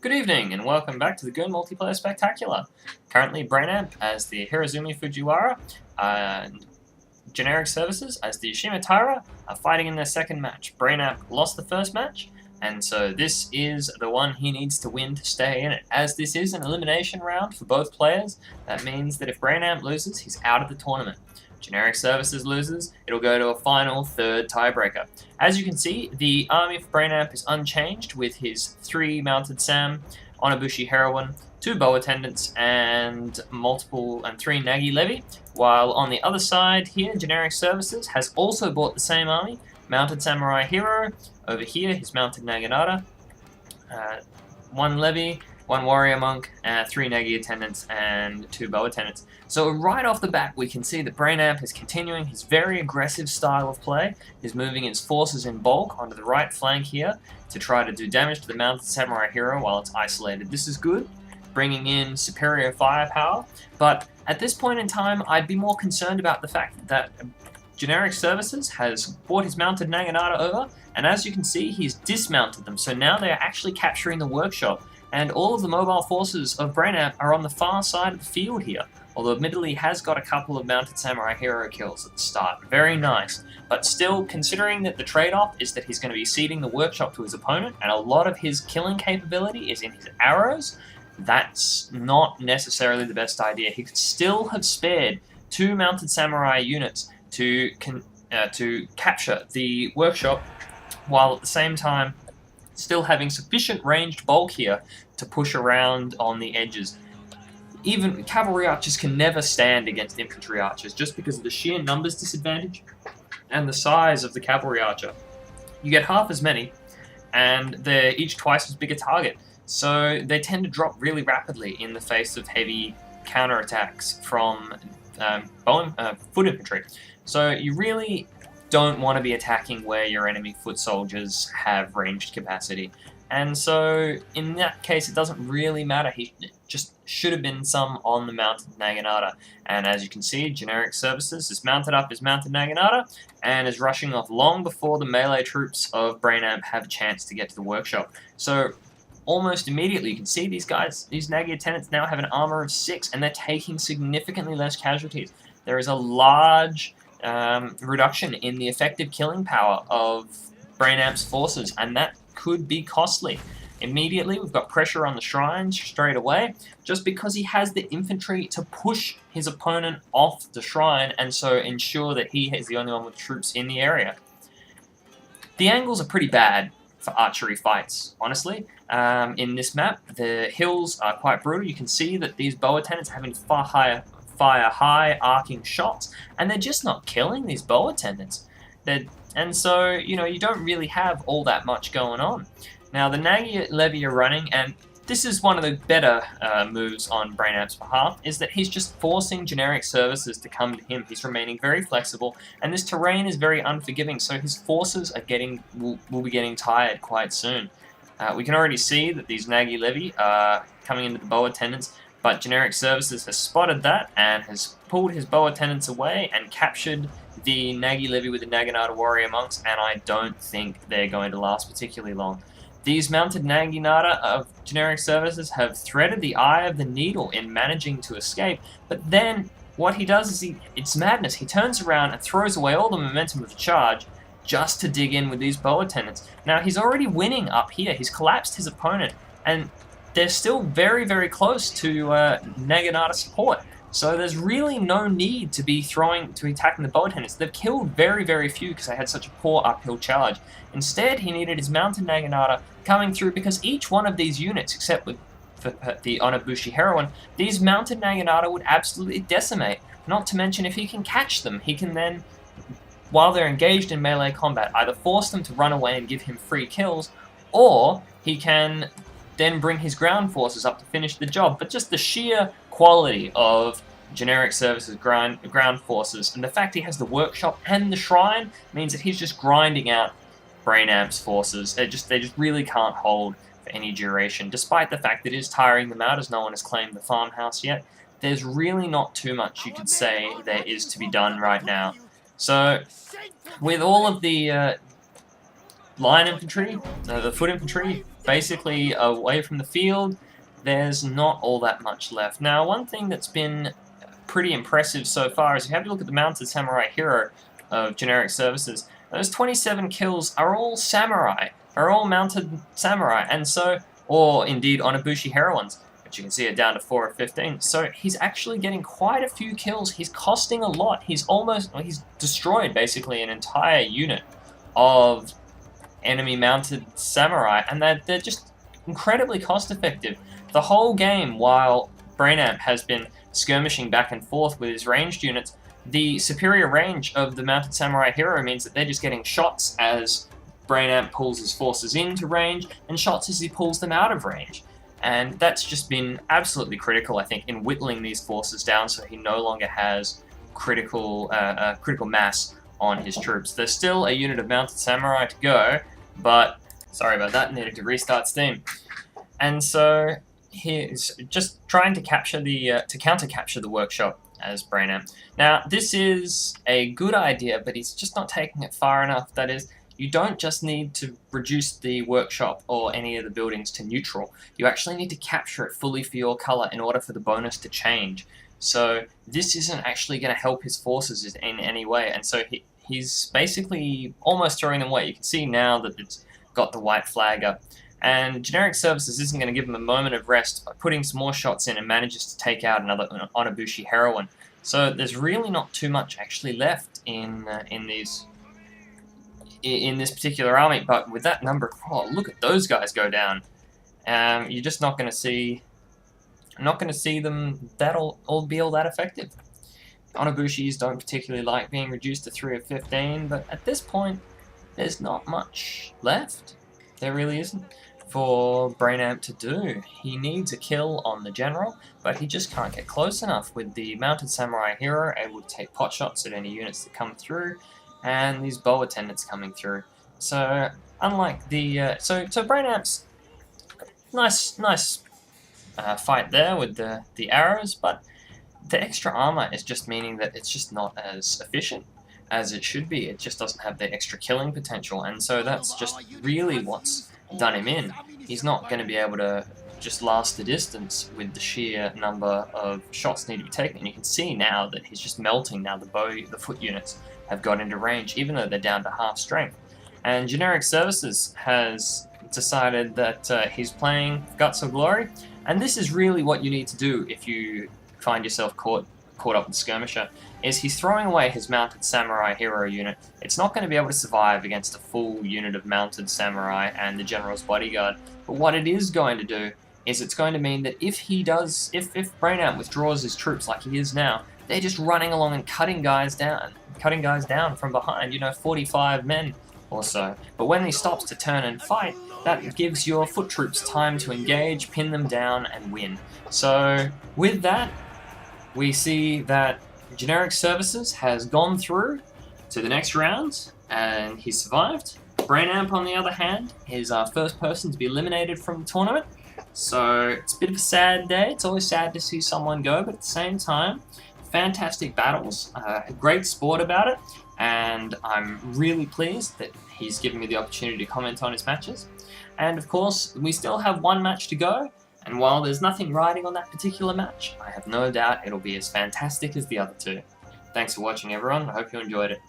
Good evening, and welcome back to the Goon Multiplayer Spectacular. Currently, Brainamp as the Hirozumi Fujiwara, and GenericServices as the Shima Taira are fighting in their second match. Brainamp lost the first match, and so this is the one he needs to win to stay in it. As this is an elimination round for both players, that means that if Brainamp loses, he's out of the tournament. GenericServices loses, it'll go to a final third tiebreaker. As you can see, the army for Brainamp is unchanged with his 3 mounted Sam, Onabushi Heroine, 2 bow attendants, and 3 Nagi Levy, while on the other side here, GenericServices has also bought the same army, mounted Samurai Hero, over here his mounted Naginata, 1 Levy, 1 Warrior Monk, 3 Nagi attendants, and 2 bow attendants. So right off the bat we can see that Brainamp is continuing his very aggressive style of play. He's moving his forces in bulk onto the right flank here to try to do damage to the mounted Samurai Hero while it's isolated. This is good, bringing in superior firepower, but at this point in time I'd be more concerned about the fact that GenericServices has brought his mounted Naginata over, and as you can see he's dismounted them, so now they're actually capturing the workshop, and all of the mobile forces of Brainamp are on the far side of the field here. Although admittedly he has got a couple of mounted Samurai Hero kills at the start. Very nice. But still, considering that the trade-off is that he's going to be ceding the workshop to his opponent, and a lot of his killing capability is in his arrows, that's not necessarily the best idea. He could still have spared 2 mounted Samurai units to capture the workshop, while at the same time still having sufficient ranged bulk here to push around on the edges. Even cavalry archers can never stand against infantry archers just because of the sheer numbers disadvantage and the size of the cavalry archer. You get half as many, and they're each twice as big a target, so they tend to drop really rapidly in the face of heavy counterattacks from foot infantry. So you really don't want to be attacking where your enemy foot soldiers have ranged capacity. And so, in that case, it doesn't really matter. He just should have been some on the mounted Naginata. And as you can see, GenericServices is mounted up his mounted Naginata and is rushing off long before the melee troops of Brainamp have a chance to get to the workshop. So, almost immediately, you can see these guys, these Nagi attendants now have an armor of 6, and they're taking significantly less casualties. There is a large reduction in the effective killing power of Brainamp's forces, and that could be costly. Immediately, we've got pressure on the shrines straight away, just because he has the infantry to push his opponent off the shrine, and so ensure that he is the only one with troops in the area. The angles are pretty bad for archery fights, honestly. In this map, the hills are quite brutal. You can see that these bow attendants are having fire high arcing shots, and they're just not killing these bow attendants. And so, you know, you don't really have all that much going on. Now, the Nagi Levy are running, and this is one of the better moves on Brainamp's behalf, is that he's just forcing GenericServices to come to him. He's remaining very flexible, and this terrain is very unforgiving, so his forces are will be getting tired quite soon. We can already see that these Nagi Levy are coming into the bow attendants, but GenericServices has spotted that and has pulled his bow attendants away and captured the Nagi Levy with the Naginata Warrior Monks, and I don't think they're going to last particularly long. These mounted Naginata of GenericServices have threaded the eye of the needle in managing to escape, but then what he does is it's madness. He turns around and throws away all the momentum of the charge just to dig in with these bow attendants. Now, he's already winning up here. He's collapsed his opponent, and they're still very, very close to Naginata support. So there's really no need to be attacking the bow attendants. They've killed very, very few because they had such a poor uphill charge. Instead, he needed his mounted Naginata coming through, because each one of these units, except with the Onabushi Heroine, these mounted Naginata would absolutely decimate. Not to mention, if he can catch them, he can then, while they're engaged in melee combat, either force them to run away and give him free kills, or he can then bring his ground forces up to finish the job. But just the sheer quality of GenericServices' ground forces, and the fact he has the workshop and the shrine, means that he's just grinding out Brainamp's forces. They just really can't hold for any duration, despite the fact that it is tiring them out, as no one has claimed the farmhouse yet. There's really not too much you could say there is to be done right now. So, with all of the line infantry, the foot infantry, basically away from the field, there's not all that much left. Now, one thing that's been pretty impressive so far is if you have a look at the mounted samurai hero of GenericServices, those 27 kills are all samurai, are all mounted samurai, and so, or indeed Onabushi heroines, which you can see are down to 4 of 15. So he's actually getting quite a few kills. He's costing a lot. He's destroyed basically an entire unit of enemy mounted samurai, and they're just incredibly cost effective. The whole game, while Brainamp has been skirmishing back and forth with his ranged units, the superior range of the mounted samurai hero means that they're just getting shots as Brainamp pulls his forces into range, and shots as he pulls them out of range. And that's just been absolutely critical, I think, in whittling these forces down so he no longer has critical mass on his troops. There's still a unit of mounted samurai to go, but sorry about that, needed to restart Steam. And so he's just trying to capture the counter-capture the workshop as Brainamp. Now, this is a good idea, but he's just not taking it far enough. That is, you don't just need to reduce the workshop or any of the buildings to neutral. You actually need to capture it fully for your color in order for the bonus to change. So this isn't actually going to help his forces in any way, and so he's basically almost throwing them away. You can see now that it's got the white flag up. And GenericServices isn't going to give him a moment of rest by putting some more shots in and manages to take out another Onabushi heroine. So there's really not too much actually left in this particular army. But with that number, oh, look at those guys go down. You're just not going to see. I'm not going to see them all be all that effective. Onabushis don't particularly like being reduced to 3 of 15, but at this point, there's not much left. There really isn't for Brainamp to do. He needs a kill on the general, but he just can't get close enough with the mounted samurai hero able to take pot shots at any units that come through, and these bow attendants coming through. So unlike the so Brainamp's nice fight there with the arrows, but the extra armor is just meaning that it's just not as efficient as it should be. It just doesn't have the extra killing potential, and so that's just really what's done him in. He's not going to be able to just last the distance with the sheer number of shots need to be taken. And you can see now that he's just melting now. The foot units have got into range, even though they're down to half strength. And GenericServices has decided that he's playing Guts or Glory, and this is really what you need to do if you find yourself caught up with Skirmisher, is he's throwing away his mounted samurai hero unit. It's not going to be able to survive against a full unit of mounted samurai and the general's bodyguard, but what it is going to do is it's going to mean that if Brainamp withdraws his troops like he is now, they're just running along and cutting guys down from behind, 45 men or so. But when he stops to turn and fight, that gives your foot troops time to engage, pin them down, and win. So with that, we see that GenericServices has gone through to the next round, and he survived. Brainamp, on the other hand, is our first person to be eliminated from the tournament. So it's a bit of a sad day. It's always sad to see someone go, but at the same time, fantastic battles, a great sport about it, and I'm really pleased that he's given me the opportunity to comment on his matches. And of course, we still have one match to go, and while there's nothing riding on that particular match, I have no doubt it'll be as fantastic as the other two. Thanks for watching, everyone. I hope you enjoyed it.